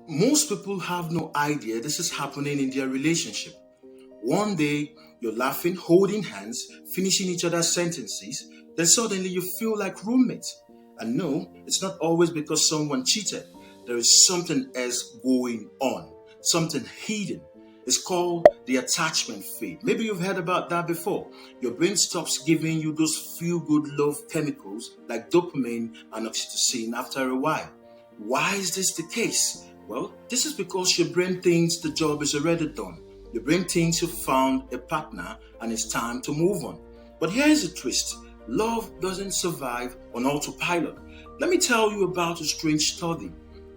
Most people have no idea this is happening in their relationship. One day, you're laughing, holding hands, finishing each other's sentences, then suddenly you feel like roommates. And no, it's not always because someone cheated. There is something else going on, something hidden. It's called the attachment fade. Maybe you've heard about that before. Your brain stops giving you those feel good love chemicals like dopamine and oxytocin after a while. Why is this the case? Well, this is because your brain thinks the job is already done. Your brain thinks you've found a partner and it's time to move on. But here's the twist: love doesn't survive on autopilot. Let me tell you about a strange study.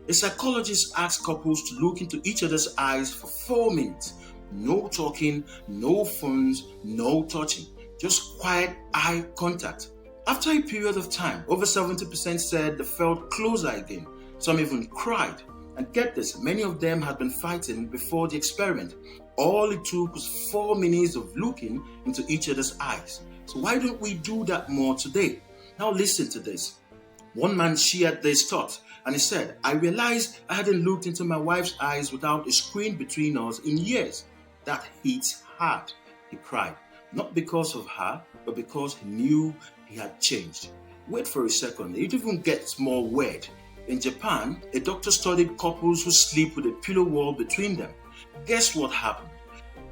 A psychologist asked couples to look into each other's eyes for 4 minutes. No talking, no phones, no touching, just quiet eye contact. After a period of time, over 70% said they felt closer again. Some even cried. And get this, many of them had been fighting before the experiment. All it took was 4 minutes of looking into each other's eyes. So why don't we do that more today? Now listen to this. One man shared this thought and he said, I realized I hadn't looked into my wife's eyes without a screen between us in years. That hits hard, he cried. Not because of her, but because he knew he had changed. Wait for a second, it even gets more weird. In Japan, a doctor studied couples who sleep with a pillow wall between them. Guess what happened?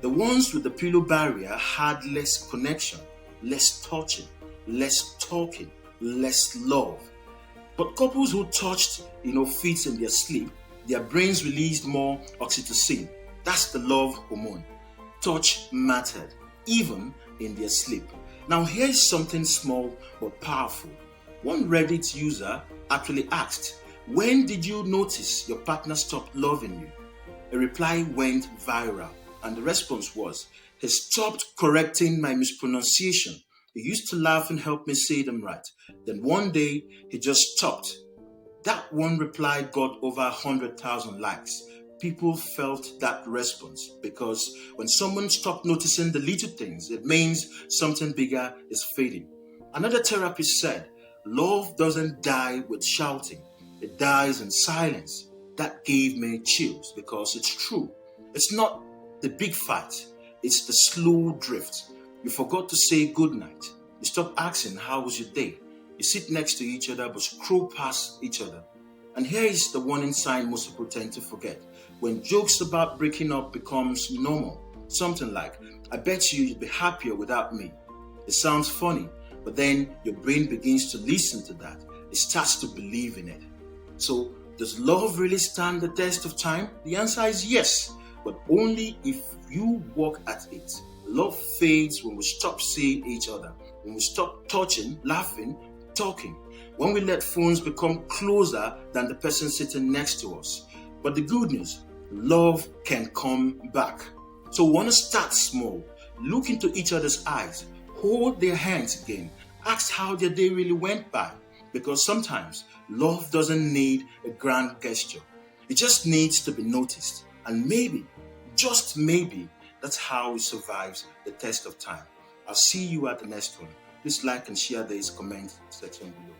The ones with the pillow barrier had less connection, less touching, less talking, less love. But couples who touched, feet in their sleep, their brains released more oxytocin. That's the love hormone. Touch mattered, even in their sleep. Now here's something small but powerful. One Reddit user actually asked, when did you notice your partner stopped loving you? A reply went viral, and the response was, he stopped correcting my mispronunciation. He used to laugh and help me say them right. Then one day, he just stopped. That one reply got over 100,000 likes. People felt that response because when someone stopped noticing the little things, it means something bigger is fading. Another therapist said, love doesn't die with shouting. It dies in silence. That gave me chills because it's true. It's not the big fight. It's the slow drift. You forgot to say goodnight. You stop asking, how was your day? You sit next to each other but scroll past each other. And here is the warning sign most people tend to forget. When jokes about breaking up becomes normal, something like, I bet you'd be happier without me. It sounds funny, but then your brain begins to listen to that. It starts to believe in it. So, does love really stand the test of time? The answer is yes, but only if you work at it. Love fades when we stop seeing each other, when we stop touching, laughing, talking, when we let phones become closer than the person sitting next to us. But the good news, love can come back. So we want to start small. Look into each other's eyes. Hold their hands again. Ask how their day really went by. Because sometimes love doesn't need a grand gesture. It just needs to be noticed. And maybe, just maybe, that's how it survives the test of time. I'll see you at the next one. Please like and share this comment section below.